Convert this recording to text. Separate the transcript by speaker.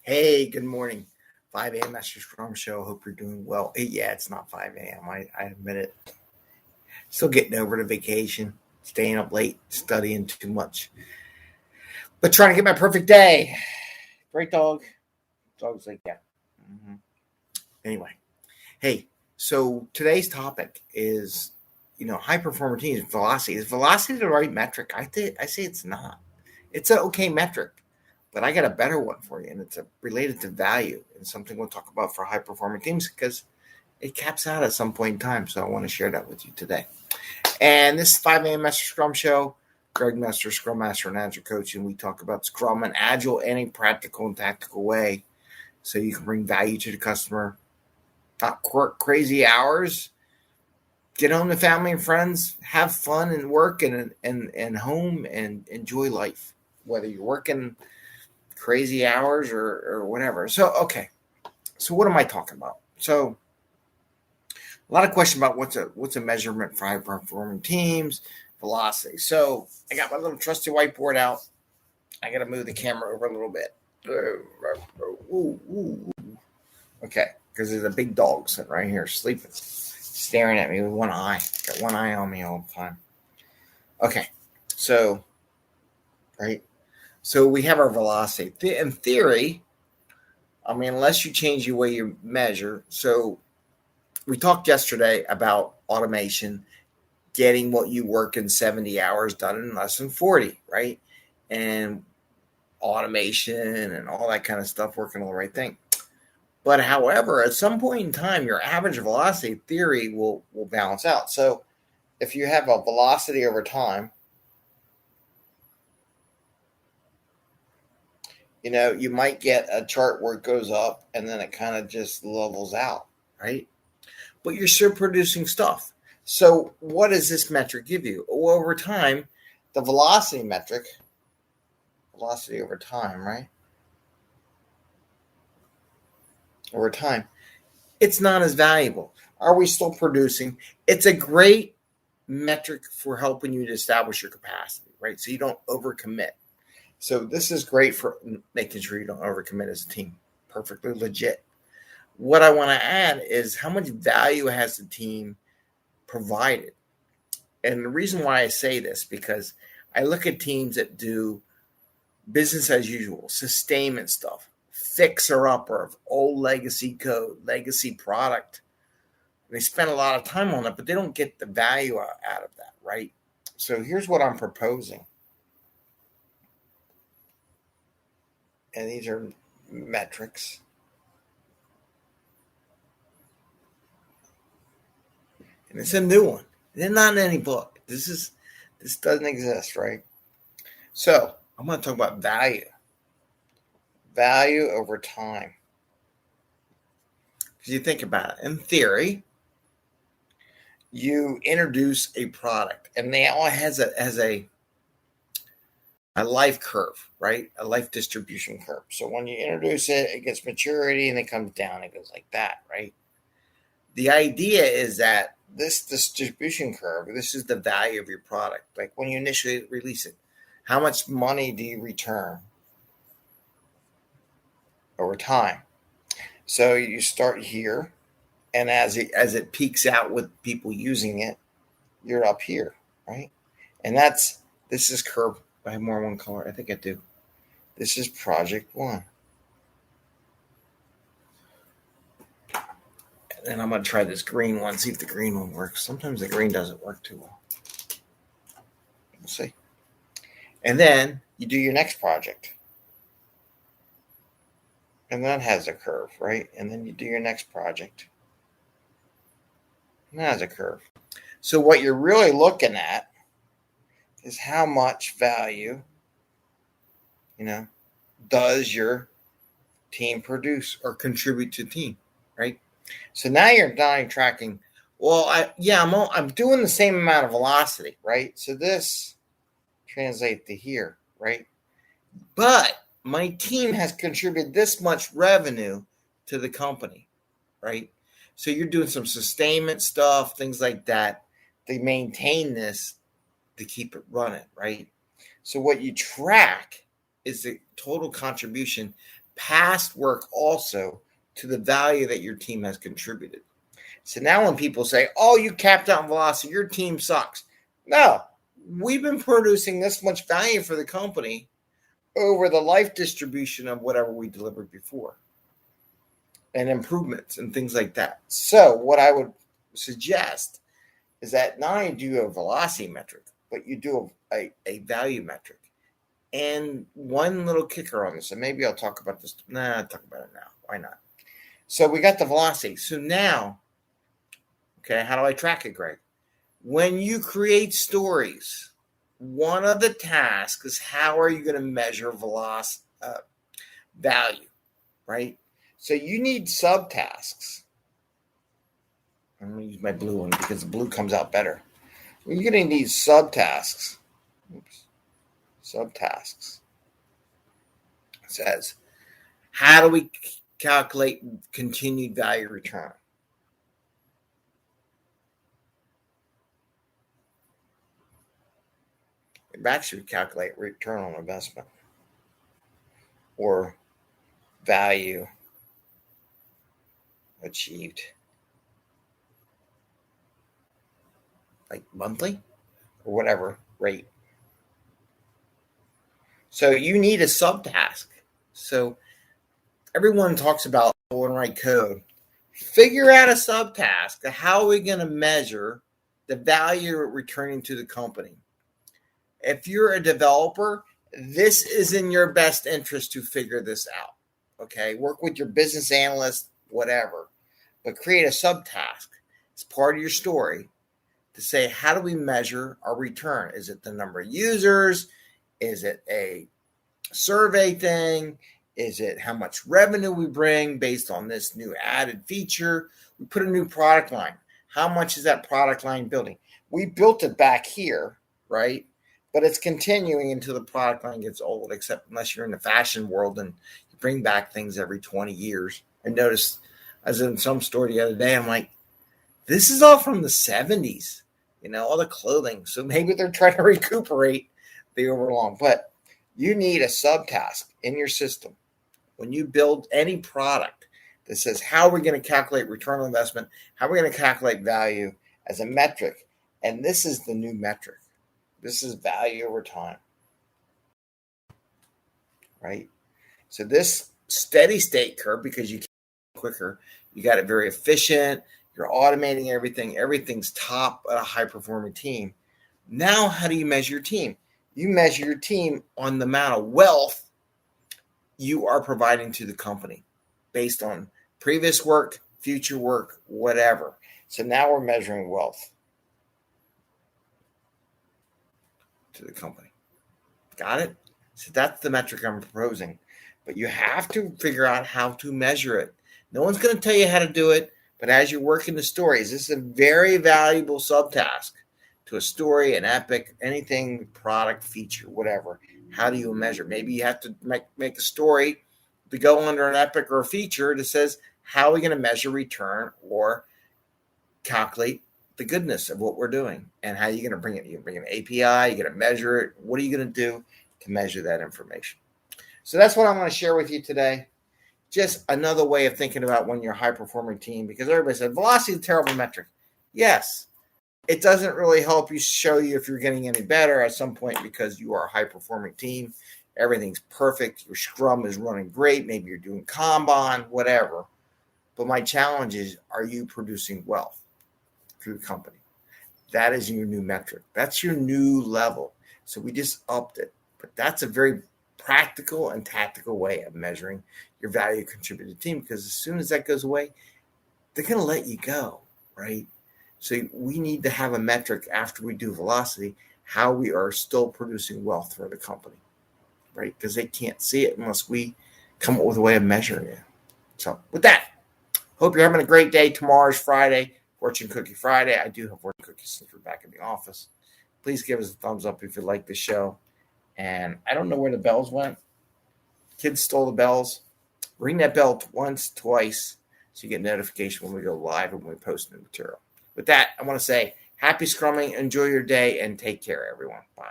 Speaker 1: Hey, good morning. 5 a.m. Mester Scrum Show. Hope you're doing well. Yeah, it's not 5 a.m. I admit it. Still getting over the vacation, staying up late, studying too much, but trying to get my perfect day. Great dog. Dog's like, yeah. hmm Anyway, hey, so today's topic is, high performer teams, velocity. Is velocity the right metric? I say it's not. It's an okay metric, but I got a better one for you, and it's related to value and something we'll talk about for high performing teams because it caps out at some point in time. So I want to share that with you today. And this is 5 a.m. Mester Scrum Show. Greg Mester, Scrum Master and Agile Coach, and we talk about Scrum and Agile in a practical and tactical way so you can bring value to the customer. Not work crazy hours. Get home to family and friends. Have fun and work and home and enjoy life, whether you're working crazy hours or whatever. So, okay. So what am I talking about? So a lot of questions about what's a measurement for high performing teams, velocity. So I got my little trusty whiteboard out. I got to move the camera over a little bit. Okay, because there's a big dog sitting right here sleeping, staring at me with one eye. Got one eye on me all the time. Okay, so so we have our velocity. In theory, unless you change the way you measure. So we talked yesterday about automation, getting what you work in 70 hours done in less than 40, right? And automation and all that kind of stuff, working on the right thing. But however, at some point in time, your average velocity theory will balance out. So if you have a velocity over time, you might get a chart where it goes up and then it kind of just levels out, right? But you're still producing stuff. So what does this metric give you? Well, over time, the velocity metric, velocity over time, right? Over time, it's not as valuable. Are we still producing? It's a great metric for helping you to establish your capacity, right? So you don't overcommit. So this is great for making sure you don't overcommit as a team. Perfectly legit. What I want to add is how much value has the team provided. And the reason why I say this, because I look at teams that do business as usual, sustainment stuff, fixer-upper of old legacy code, legacy product. And they spend a lot of time on it, but they don't get the value out of that, right? So here's what I'm proposing. And these are metrics. And it's a new one. They're not in any book. This doesn't exist, right? So I'm going to talk about value. Value over time. Because you think about it, in theory, you introduce a product, and they all has a life curve, right? A life distribution curve. So when you introduce it, it gets maturity and it comes down. It goes like that, right? The idea is that this distribution curve, this is the value of your product. Like when you initially release it, how much money do you return over time? So you start here, and as it peaks out with people using it, you're up here, right? And this is curve. I have more than one color. I think I do. This is project one. And then I'm going to try this green one, see if the green one works. Sometimes the green doesn't work too well. We'll see. And then you do your next project. And that has a curve, right? And then you do your next project. And that has a curve. So what you're really looking at is how much value, does your team produce or contribute to the team, right? So now you're not tracking. Well, I'm doing the same amount of velocity, right? So this translates to here, right? But my team has contributed this much revenue to the company, right? So you're doing some sustainment stuff, things like that. They maintain this to keep it running, right? So what you track is the total contribution past work also to the value that your team has contributed. So now when people say, oh, you capped out velocity, your team sucks. No, we've been producing this much value for the company over the life distribution of whatever we delivered before and improvements and things like that. So what I would suggest is that not only do you a velocity metric, but you do a value metric. And one little kicker on this, and maybe I'll talk about this. I'll talk about it now. Why not? So we got the velocity. So now, okay, how do I track it, Greg? When you create stories, one of the tasks is how are you going to measure velocity value, right? So you need subtasks. I'm going to use my blue one because the blue comes out better. You're going to need subtasks. Subtasks. It says, how do we calculate continued value return? We actually calculate return on investment or value achieved. Like monthly or whatever rate. So you need a subtask. So everyone talks about and write code. Figure out a subtask. How are we going to measure the value returning to the company? If you're a developer, this is in your best interest to figure this out. Okay, work with your business analyst, whatever, but create a subtask. It's part of your story to say, how do we measure our return? Is it the number of users? Is it a survey thing? Is it how much revenue we bring based on this new added feature? We put a new product line. How much is that product line building? We built it back here, right? But it's continuing until the product line gets old, except unless you're in the fashion world and you bring back things every 20 years. I noticed, I was in some store the other day, I'm like, this is all from the 70s, all the clothing. So maybe they're trying to recuperate the overlong. But you need a subtask in your system when you build any product that says, how are we going to calculate return on investment? How are we going to calculate value as a metric? And this is the new metric. This is value over time, right? So this steady state curve, because you can quicker, you got it very efficient. You're automating everything. Everything's top at a high-performing team. Now, how do you measure your team? You measure your team on the amount of wealth you are providing to the company based on previous work, future work, whatever. So now we're measuring wealth to the company. Got it? So that's the metric I'm proposing. But you have to figure out how to measure it. No one's going to tell you how to do it, but as you're working the stories, this is a very valuable subtask to a story, an epic, anything, product, feature, whatever. How do you measure? Maybe you have to make a story to go under an epic or a feature that says, how are we going to measure return or calculate the goodness of what we're doing? And how are you going to bring it? You bring an API, you're going to measure it. What are you going to do to measure that information? So that's what I'm going to share with you today. Just another way of thinking about when you're a high-performing team, because everybody said velocity is a terrible metric. Yes, it doesn't really help you show you if you're getting any better at some point because you are a high-performing team. Everything's perfect. Your Scrum is running great. Maybe you're doing Kanban, whatever. But my challenge is, are you producing wealth through the company? That is your new metric. That's your new level. So we just upped it. But that's a very practical and tactical way of measuring your value contributed team, because as soon as that goes away, they're going to let you go, right? So we need to have a metric after we do velocity, how we are still producing wealth for the company, right? Because they can't see it unless we come up with a way of measuring it. So with that, hope you're having a great day. Tomorrow's Friday, Fortune Cookie Friday. I do have Fortune Cookies since we're back in the office. Please give us a thumbs up if you like the show. And I don't know where the bells went. Kids stole the bells. Ring that bell once, twice, so you get notification when we go live and when we post new material. With that, I want to say happy scrumming, enjoy your day, and take care, everyone. Bye.